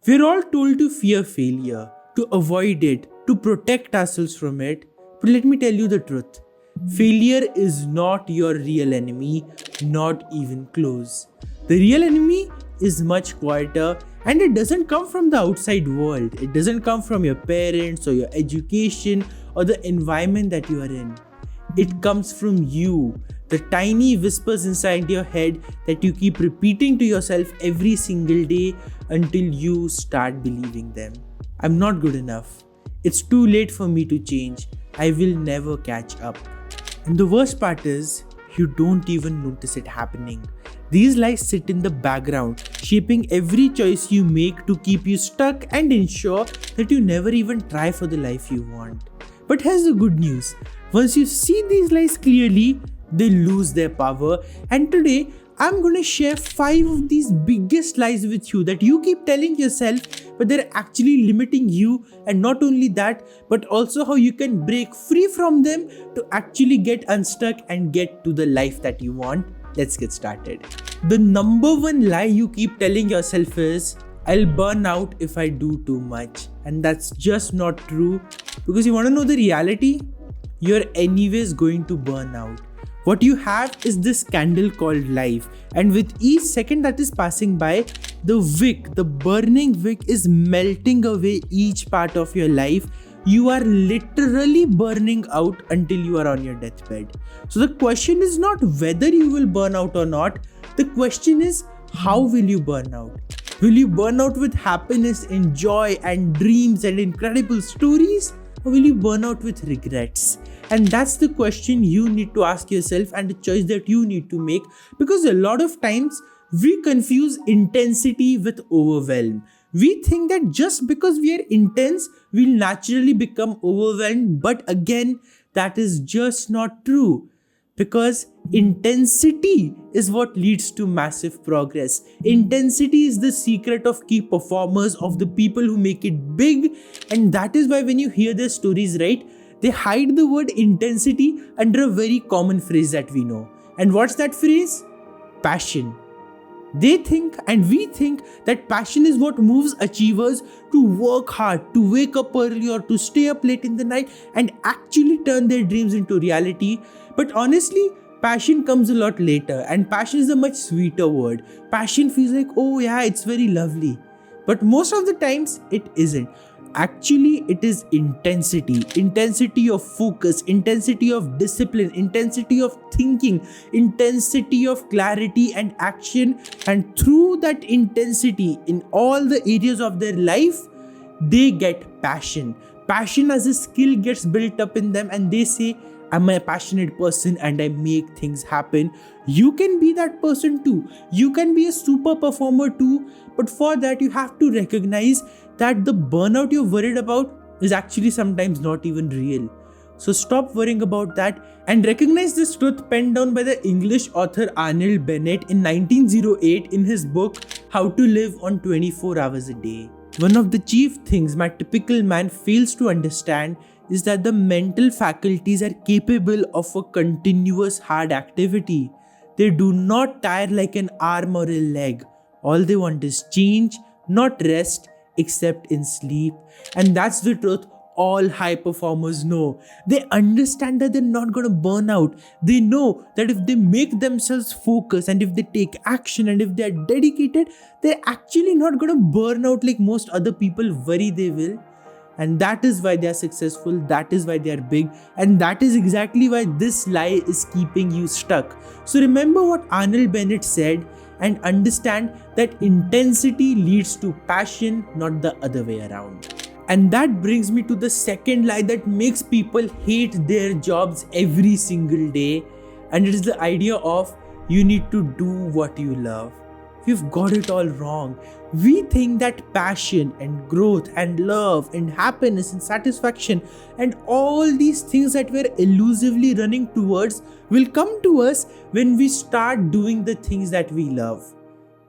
We're all told to fear failure, to avoid it, to protect ourselves from it. But let me tell you the truth. Failure is not your real enemy, not even close. The real enemy is much quieter, and it doesn't come from the outside world. It doesn't come from your parents or your education or the environment that you are in. It comes from you, the tiny whispers inside your head that you keep repeating to yourself every single day until you start believing them. I'm not good enough. It's too late for me to change. I will never catch up. And the worst part is, you don't even notice it happening. These lies sit in the background, shaping every choice you make to keep you stuck and ensure that you never even try for the life you want. But here's the good news. Once you see these lies clearly, they lose their power. And today, I'm going to share 5 of these biggest lies with you that you keep telling yourself, but they're actually limiting you. And not only that, but also how you can break free from them to actually get unstuck and get to the life that you want. Let's get started. The number one lie you keep telling yourself is, I'll burn out if I do too much. And that's just not true, because you want to know the reality? You're anyways going to burn out. What you have is this candle called life, and with each second that is passing by, the wick, the burning wick, is melting away each part of your life. You are literally burning out until you are on your deathbed. So the question is not whether you will burn out or not. The question is, how will you burn out? Will you burn out with happiness and joy and dreams and incredible stories? Or will you burn out with regrets? And that's the question you need to ask yourself, and the choice that you need to make, because a lot of times we confuse intensity with overwhelm. We think that just because we are intense, we'll naturally become overwhelmed. But again, that is just not true. Because intensity is what leads to massive progress. Intensity is the secret of key performers, of the people who make it big. And that is why when you hear their stories, right, they hide the word intensity under a very common phrase that we know. And what's that phrase? Passion. They think, and we think, that passion is what moves achievers to work hard, to wake up early, or to stay up late in the night and actually turn their dreams into reality. But honestly, passion comes a lot later, and passion is a much sweeter word. Passion feels like, oh yeah, it's very lovely. But most of the times, it isn't. Actually, it is intensity. Intensity of focus, intensity of discipline, intensity of thinking, intensity of clarity and action. And through that intensity in all the areas of their life, they get passion. Passion as a skill gets built up in them, and they say, I'm a passionate person and I make things happen. You can be that person too. You can be a super performer too. But for that, you have to recognize that the burnout you're worried about is actually sometimes not even real. So stop worrying about that and recognize this truth penned down by the English author Arnold Bennett in 1908 in his book, How to Live on 24 Hours a Day. One of the chief things my typical man fails to understand is that the mental faculties are capable of a continuous hard activity. They do not tire like an arm or a leg. All they want is change, not rest, except in sleep. And that's the truth all high performers know. They understand that they're not going to burn out. They know that if they make themselves focus, and if they take action, and if they're dedicated, they're actually not going to burn out like most other people worry they will. And that is why they are successful, that is why they are big, and that is exactly why this lie is keeping you stuck. So remember what Arnold Bennett said, and understand that intensity leads to passion, not the other way around. And that brings me to the second lie that makes people hate their jobs every single day, and it is the idea of you need to do what you love. We've got it all wrong. We think that passion and growth and love and happiness and satisfaction and all these things that we're elusively running towards will come to us when we start doing the things that we love.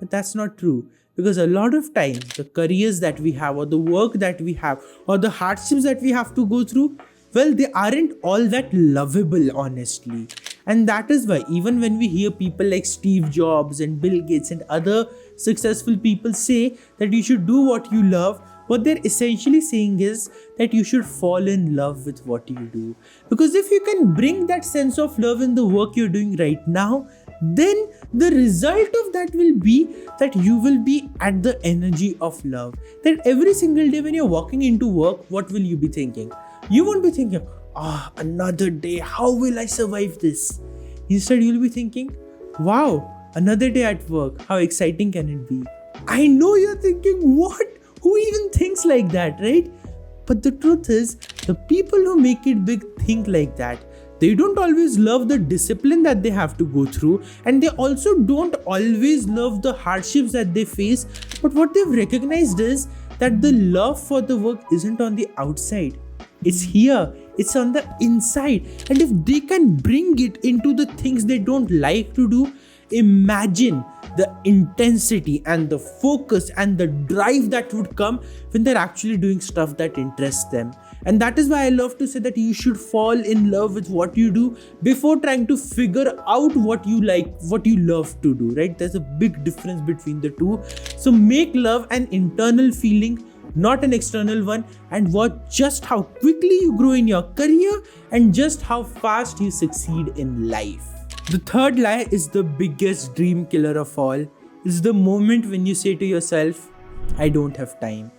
But that's not true, because a lot of times the careers that we have, or the work that we have, or the hardships that we have to go through, well, they aren't all that lovable, honestly. And that is why even when we hear people like Steve Jobs and Bill Gates and other successful people say that you should do what you love, what they're essentially saying is that you should fall in love with what you do. Because if you can bring that sense of love in the work you're doing right now, then the result of that will be that you will be at the energy of love. That every single day when you're walking into work, what will you be thinking? You won't be thinking, another day, how will I survive this? Instead, you'll be thinking, wow, another day at work, how exciting can it be? I know you're thinking, what? Who even thinks like that, right? But the truth is, the people who make it big think like that. They don't always love the discipline that they have to go through, and they also don't always love the hardships that they face. But what they've recognized is that the love for the work isn't on the outside. It's here, it's on the inside. And if they can bring it into the things they don't like to do, imagine the intensity and the focus and the drive that would come when they're actually doing stuff that interests them. And that is why I love to say that you should fall in love with what you do before trying to figure out what you like, what you love to do, right? There's a big difference between the two. So make love an internal feeling, not an external one, and watch just how quickly you grow in your career and just how fast you succeed in life. The third lie is the biggest dream killer of all. It's the moment when you say to yourself, I don't have time.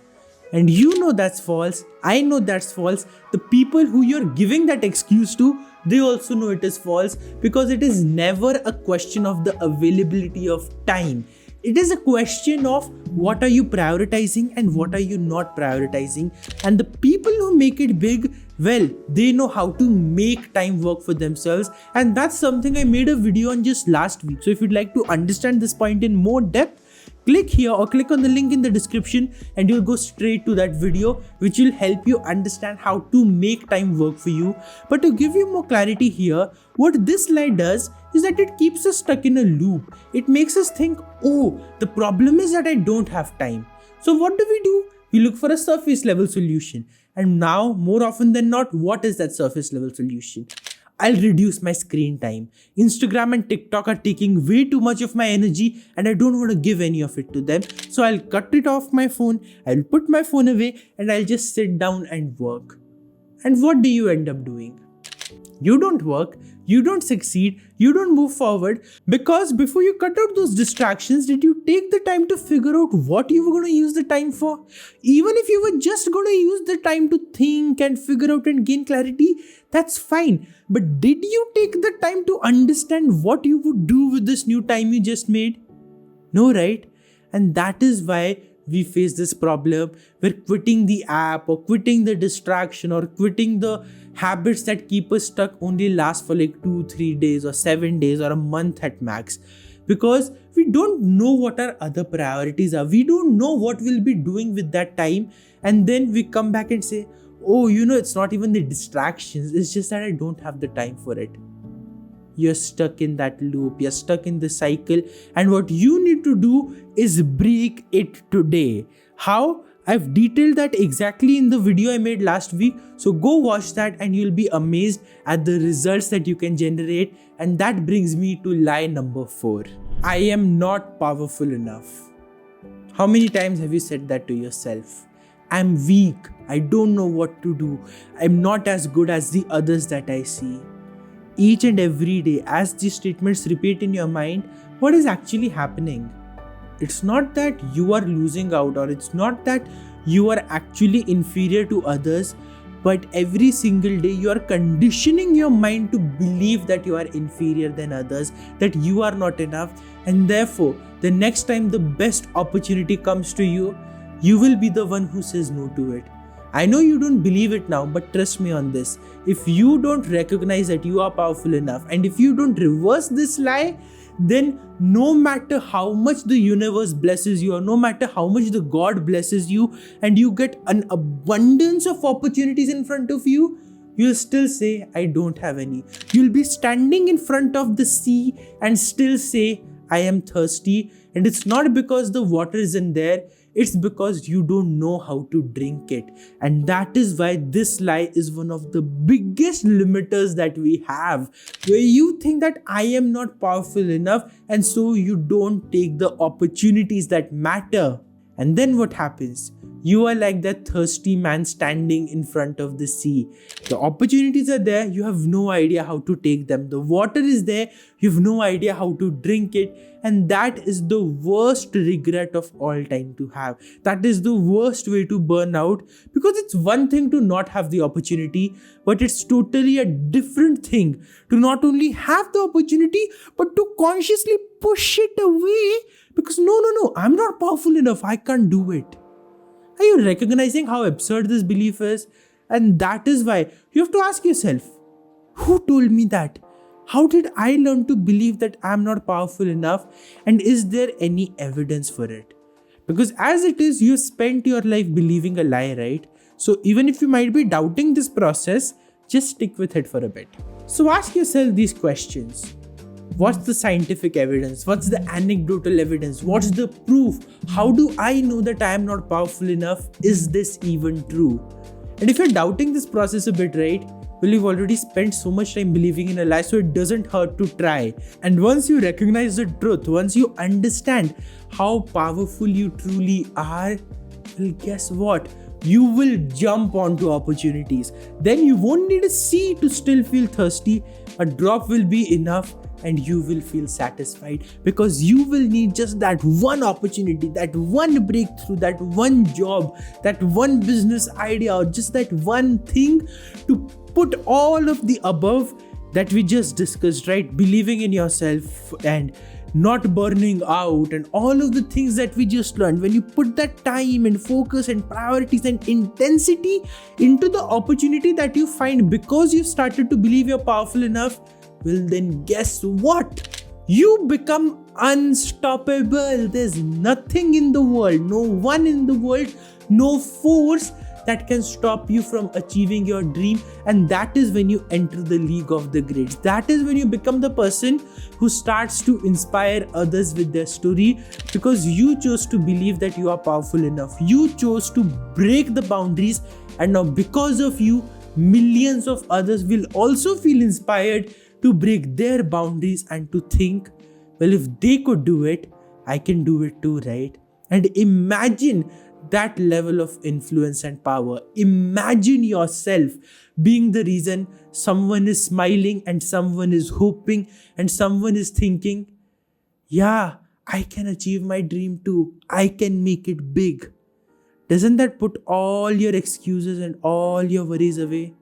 And you know that's false. I know that's false. The people who you're giving that excuse to, they also know it is false, because it is never a question of the availability of time. It is a question of what are you prioritizing and what are you not prioritizing. And the people who make it big, well, they know how to make time work for themselves. And that's something I made a video on just last week. So if you'd like to understand this point in more depth, click here or click on the link in the description and you'll go straight to that video, which will help you understand how to make time work for you. But to give you more clarity here, what this lie does is that it keeps us stuck in a loop. It makes us think, oh, the problem is that I don't have time. So what do? We look for a surface level solution. And now, more often than not, what is that surface level solution? I'll reduce my screen time. Instagram and TikTok are taking way too much of my energy and I don't want to give any of it to them. So I'll cut it off my phone, I'll put my phone away and I'll just sit down and work. And what do you end up doing? You don't work, you don't succeed, you don't move forward, because before you cut out those distractions, did you take the time to figure out what you were going to use the time for? Even if you were just going to use the time to think and figure out and gain clarity, that's fine. But did you take the time to understand what you would do with this new time you just made? No, right? And that is why we face this problem where quitting the app or quitting the distraction or quitting the habits that keep us stuck only last for like 2-3 days or 7 days or a month at max. Because we don't know what our other priorities are. We don't know what we'll be doing with that time. And then we come back and say, oh, it's not even the distractions. It's just that I don't have the time for it. You're stuck in that loop. You're stuck in the cycle. And what you need to do is break it today. How? I've detailed that exactly in the video I made last week. So go watch that and you'll be amazed at the results that you can generate. And that brings me to lie number 4. I am not powerful enough. How many times have you said that to yourself? I'm weak. I don't know what to do. I'm not as good as the others that I see. Each and every day, as these statements repeat in your mind, what is actually happening? It's not that you are losing out or it's not that you are actually inferior to others, but every single day you are conditioning your mind to believe that you are inferior than others, that you are not enough, and therefore the next time the best opportunity comes to you, you will be the one who says no to it. I know you don't believe it now, but trust me on this. If you don't recognize that you are powerful enough, and if you don't reverse this lie, then no matter how much the universe blesses you, or no matter how much the God blesses you, and you get an abundance of opportunities in front of you, you'll still say, I don't have any. You'll be standing in front of the sea and still say, I am thirsty. And it's not because the water isn't there. It's because you don't know how to drink it. And that is why this lie is one of the biggest limiters that we have, where you think that I am not powerful enough, and so you don't take the opportunities that matter. And then what happens? You are like that thirsty man standing in front of the sea. The opportunities are there, you have no idea how to take them. The water is there, you have no idea how to drink it. And that is the worst regret of all time to have. That is the worst way to burn out, because it's one thing to not have the opportunity, but it's totally a different thing to not only have the opportunity, but to consciously push it away because no, I'm not powerful enough, I can't do it. Are you recognizing how absurd this belief is? And that is why you have to ask yourself, who told me that? How did I learn to believe that I'm not powerful enough? And is there any evidence for it? Because as it is, you spent your life believing a lie, right? So even if you might be doubting this process, just stick with it for a bit. So ask yourself these questions. What's the scientific evidence? What's the anecdotal evidence? What's the proof? How do I know that I am not powerful enough? Is this even true? And if you're doubting this process a bit, right? Well, you've already spent so much time believing in a lie, so it doesn't hurt to try. And once you recognize the truth, once you understand how powerful you truly are, well, guess what? You will jump onto opportunities. Then you won't need a sea to still feel thirsty. A drop will be enough. And you will feel satisfied because you will need just that one opportunity, that one breakthrough, that one job, that one business idea, or just that one thing to put all of the above that we just discussed, right? Believing in yourself and not burning out and all of the things that we just learned. When you put that time and focus and priorities and intensity into the opportunity that you find because you started to believe you're powerful enough, well, then guess what? You become unstoppable. There's nothing in the world, no one in the world, no force that can stop you from achieving your dream. And that is when you enter the league of the greats. That is when you become the person who starts to inspire others with their story, because you chose to believe that you are powerful enough. You chose to break the boundaries, and now because of you, millions of others will also feel inspired to break their boundaries and to think, well, if they could do it, I can do it too, right? And imagine that level of influence and power. Imagine yourself being the reason someone is smiling and someone is hoping and someone is thinking, yeah, I can achieve my dream too. I can make it big. Doesn't that put all your excuses and all your worries away?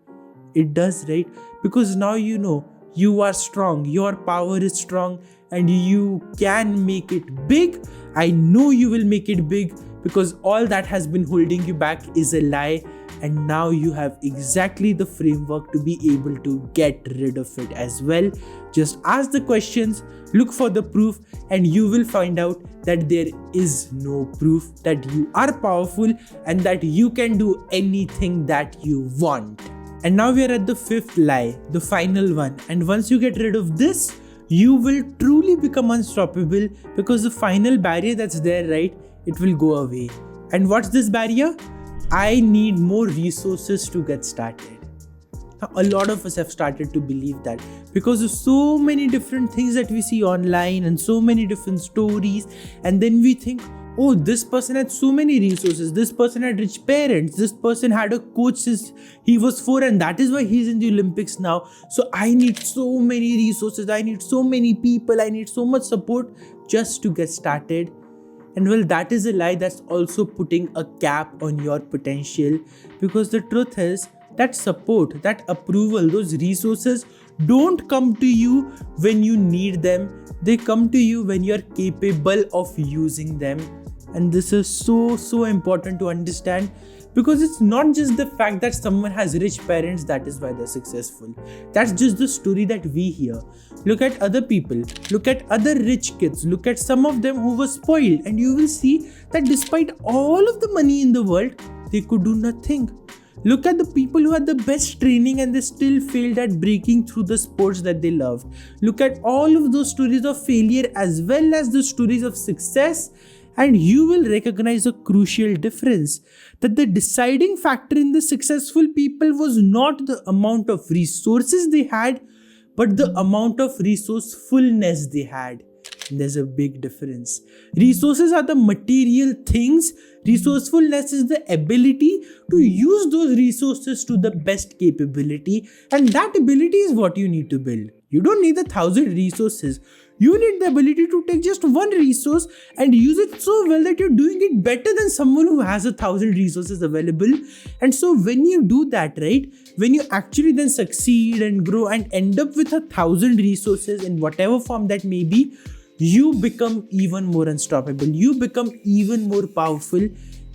It does, right? Because now you know you are strong, your power is strong, and you can make it big. I know you will make it big because all that has been holding you back is a lie, and now you have exactly the framework to be able to get rid of it as well. Just ask the questions, look for the proof, and you will find out that there is no proof that you are powerful and that you can do anything that you want. And now we are at the fifth lie, the final one. And once you get rid of this, you will truly become unstoppable, because the final barrier that's there, right, it will go away. And what's this barrier? I need more resources to get started. Now, a lot of us have started to believe that because of so many different things that we see online and so many different stories, and then we think, oh, this person had so many resources, this person had rich parents, this person had a coach since he was 4 and that is why he's in the Olympics now. So I need so many resources, I need so many people, I need so much support just to get started. And well, that is a lie that's also putting a cap on your potential, because the truth is that support, that approval, those resources don't come to you when you need them. They come to you when you're capable of using them. And this is so important to understand, because it's not just the fact that someone has rich parents that is why they're successful. That's just the story that we hear. Look at other people, look at other rich kids, look at some of them who were spoiled, and you will see that despite all of the money in the world, they could do nothing. Look at the people who had the best training and they still failed at breaking through the sports that they loved. Look at all of those stories of failure as well as the stories of success, And you will recognize a crucial difference, that the deciding factor in the successful people was not the amount of resources they had, but the amount of resourcefulness they had. And there's a big difference. Resources are the material things. Resourcefulness is the ability to use those resources to the best capability. And that ability is what you need to build. You don't need 1,000 resources. You need the ability to take just one resource and use it so well that you're doing it better than someone who has 1,000 resources available. And so when you do that, right, when you actually then succeed and grow and end up with 1,000 resources in whatever form that may be, you become even more unstoppable. You become even more powerful.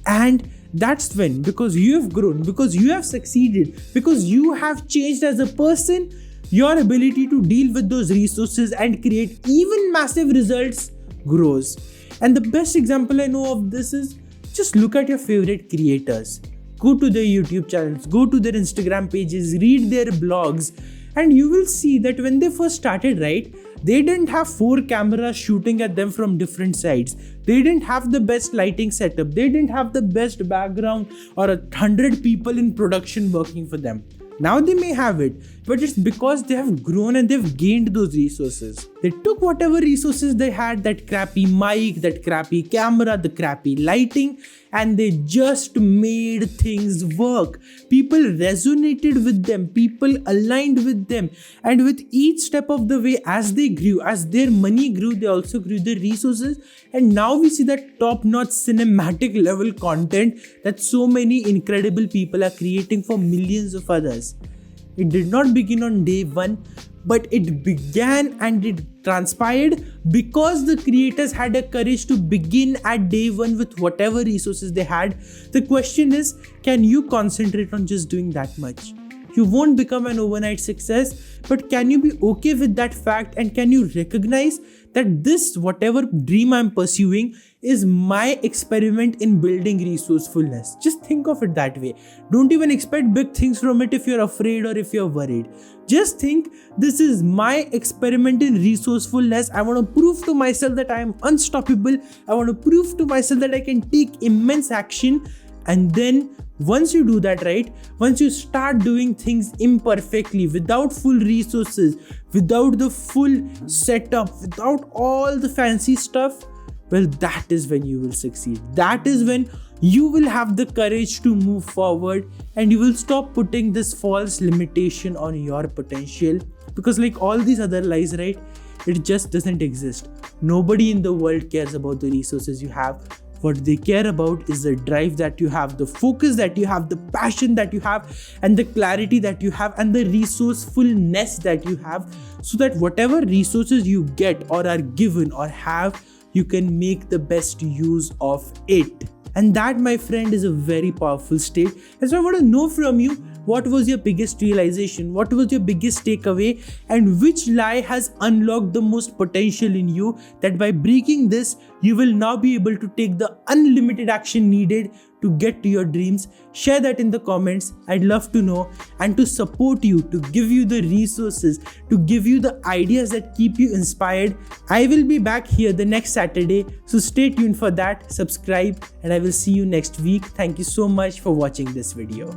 And that's when, because you have grown, because you have succeeded, because you have changed as a person, your ability to deal with those resources and create even massive results grows. And the best example I know of this is, just look at your favorite creators. Go to their YouTube channels, go to their Instagram pages, read their blogs, and you will see that when they first started, right, they didn't have 4 cameras shooting at them from different sides. They didn't have the best lighting setup. They didn't have the best background or 100 people in production working for them. Now they may have it, but it's because they have grown and they've gained those resources. They took whatever resources they had, that crappy mic, that crappy camera, the crappy lighting, and they just made things work. People resonated with them, people aligned with them, and with each step of the way, as they grew, as their money grew, they also grew their resources. And now we see that top-notch cinematic level content that so many incredible people are creating for millions of others. It did not begin on day one, but it began and it transpired because the creators had a courage to begin at day one with whatever resources they had. The question is, can you concentrate on just doing that much? You won't become an overnight success, but can you be okay with that fact, and can you recognize that this, whatever dream I'm pursuing, is my experiment in building resourcefulness? Just think of it that way. Don't even expect big things from it if you're afraid or if you're worried. Just think, this is my experiment in resourcefulness. I want to prove to myself that I am unstoppable. I want to prove to myself that I can take immense action. And then once you do that, right, once you start doing things imperfectly, without full resources, without the full setup, without all the fancy stuff, well, that is when you will succeed. That is when you will have the courage to move forward, and you will stop putting this false limitation on your potential. Because like all these other lies, right, it just doesn't exist. Nobody in the world cares about the resources you have. What they care about is the drive that you have, the focus that you have, the passion that you have, and the clarity that you have, and the resourcefulness that you have, so that whatever resources you get or are given or have, you can make the best use of it. And that, my friend, is a very powerful state. And so I want to know from you, what was your biggest realization? What was your biggest takeaway? And which lie has unlocked the most potential in you, that by breaking this, you will now be able to take the unlimited action needed to get to your dreams? Share that in the comments. I'd love to know, and to support you, to give you the resources, to give you the ideas that keep you inspired. I will be back here the next Saturday, so stay tuned for that. Subscribe, and I will see you next week. Thank you so much for watching this video.